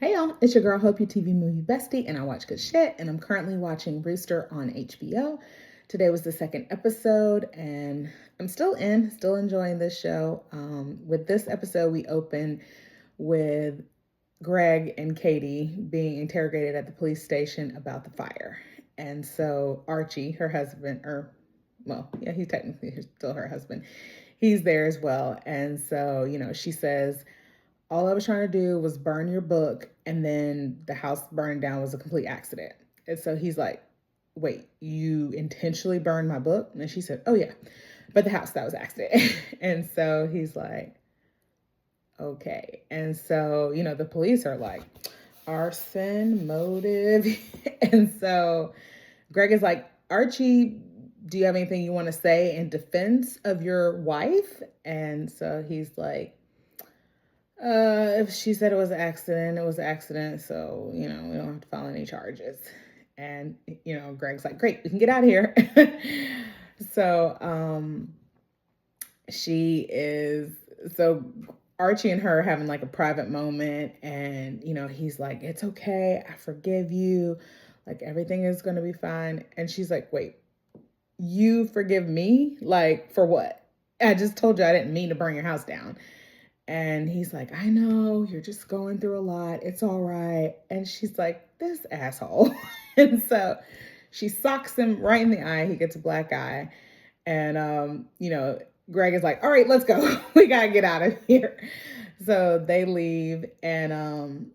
Hey y'all, it's your girl Hope Your TV Movie Bestie, and I watch good shit, and I'm currently watching Rooster on HBO. Today was the second episode, and I'm still enjoying this show. With this episode, we open with Greg and Katie being interrogated at the police station about the fire. And so Archie, her husband, he's technically still her husband, he's there as well. And so, she says, all I was trying to do was burn your book, and then the house burned down was a complete accident. And so he's like, wait, you intentionally burned my book? And she said, oh yeah, but the house, that was accident. And so he's like, okay. And so, the police are like, arson, motive. And so Greg is like, Archie, do you have anything you want to say in defense of your wife? And so he's like, if she said it was an accident, it was an accident. So, we don't have to file any charges. And, Greg's like, great, we can get out of here. So, Archie and her are having like a private moment, and, he's like, it's okay. I forgive you. Like, everything is going to be fine. And she's like, wait, you forgive me? Like, for what? I just told you I didn't mean to burn your house down. And he's like, I know, you're just going through a lot. It's all right. And she's like, this asshole. And so she socks him right in the eye. He gets a black eye. And, Greg is like, all right, let's go. We got to get out of here. So they leave. And,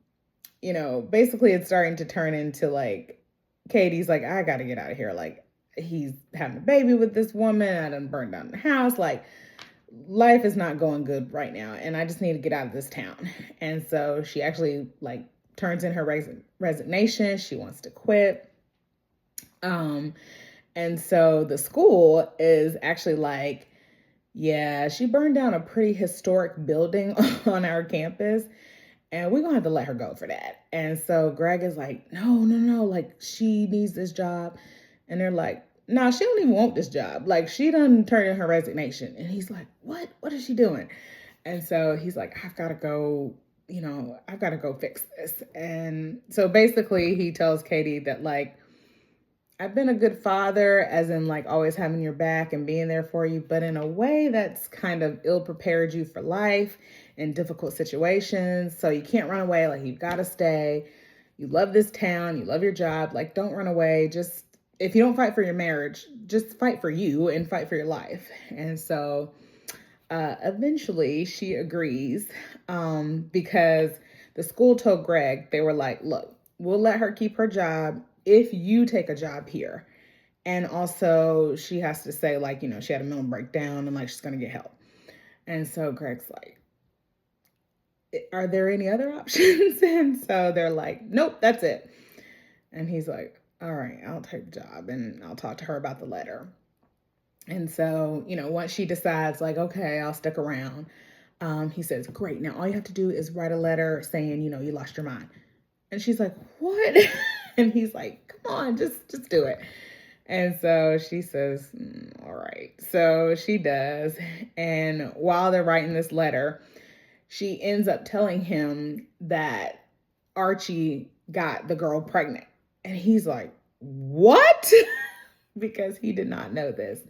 basically it's starting to turn into like, Katie's like, I got to get out of here. Like, he's having a baby with this woman. I done burned down the house. Like, life is not going good right now, and I just need to get out of this town. And so she actually like turns in her resignation. She wants to quit. And so the school is actually like, yeah, she burned down a pretty historic building on our campus, and we're gonna have to let her go for that. And so Greg is like, no, like she needs this job. And they're like, no, she don't even want this job. Like, she done turned in her resignation. And he's like, what? What is she doing? And so he's like, I've got to go fix this. And so basically he tells Katie that like, I've been a good father, as in like always having your back and being there for you, but in a way that's kind of ill prepared you for life in difficult situations. So you can't run away. Like, you've got to stay. You love this town. You love your job. Like, don't run away. Just, if you don't fight for your marriage, just fight for you and fight for your life. And so eventually she agrees because the school told Greg, they were like, look, we'll let her keep her job if you take a job here. And also she has to say like, she had a mental breakdown and like she's going to get help. And so Greg's like, are there any other options? And so they're like, nope, that's it. And he's like, all right, I'll take the job and I'll talk to her about the letter. And so, once she decides like, okay, I'll stick around, he says, great. Now all you have to do is write a letter saying, you lost your mind. And she's like, what? And he's like, come on, just do it. And so she says, all right. So she does. And while they're writing this letter, she ends up telling him that Archie got the girl pregnant. And he's like, what? Because he did not know this.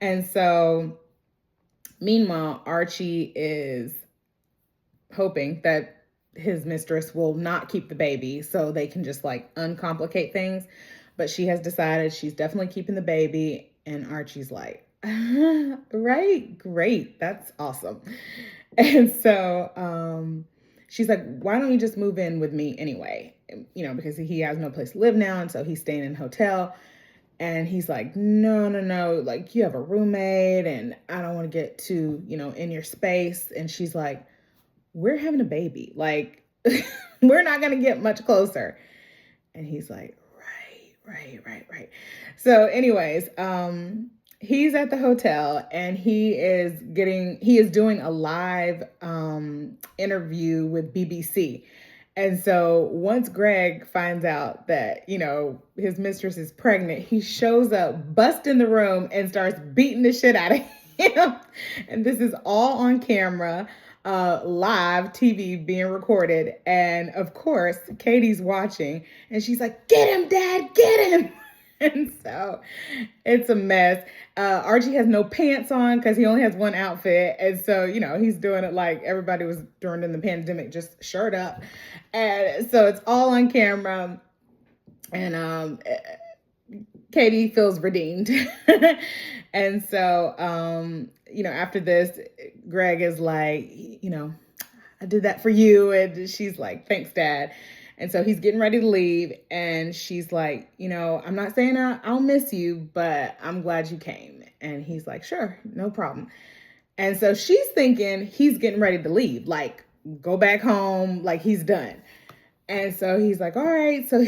And so meanwhile, Archie is hoping that his mistress will not keep the baby so they can just like uncomplicate things. But she has decided she's definitely keeping the baby. And Archie's like, right, great, that's awesome. And so she's like, why don't you just move in with me anyway? Because he has no place to live now. And so he's staying in a hotel. And he's like, no, like, you have a roommate and I don't want to get too, in your space. And she's like, we're having a baby. Like, we're not going to get much closer. And he's like, right. So anyways, he's at the hotel and he is doing a live interview with BBC. And so once Greg finds out that, his mistress is pregnant, he shows up, busts in the room and starts beating the shit out of him. And this is all on camera. live TV being recorded. And of course, Katie's watching and she's like, "Get him, Dad, get him." And so it's a mess. Archie has no pants on because he only has one outfit. And so, he's doing it like everybody was during the pandemic, just shirt up. And so it's all on camera. And Katie feels redeemed. And so, after this, Greg is like, I did that for you. And she's like, "Thanks, Dad." And so he's getting ready to leave. And she's like, "I'm not saying I'll miss you, but I'm glad you came." And he's like, "Sure, no problem." And so she's thinking he's getting ready to leave, like go back home, like he's done. And so he's like, "All right." So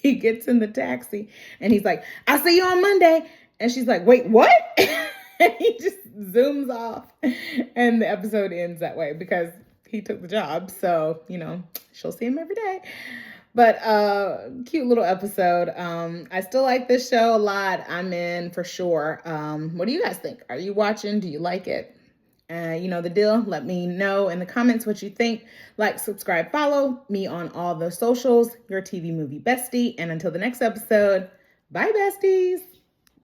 he gets in the taxi and he's like, "I'll see you on Monday." And she's like, "Wait, what?" And he just zooms off. And the episode ends that way because he took the job. So, she'll see him every day. But cute little episode. I still like this show a lot. I'm in for sure. What do you guys think? Are you watching? Do you like it? You know the deal. Let me know in the comments what you think. Like, subscribe, follow me on all the socials. Your TV movie bestie. And until the next episode, bye, besties.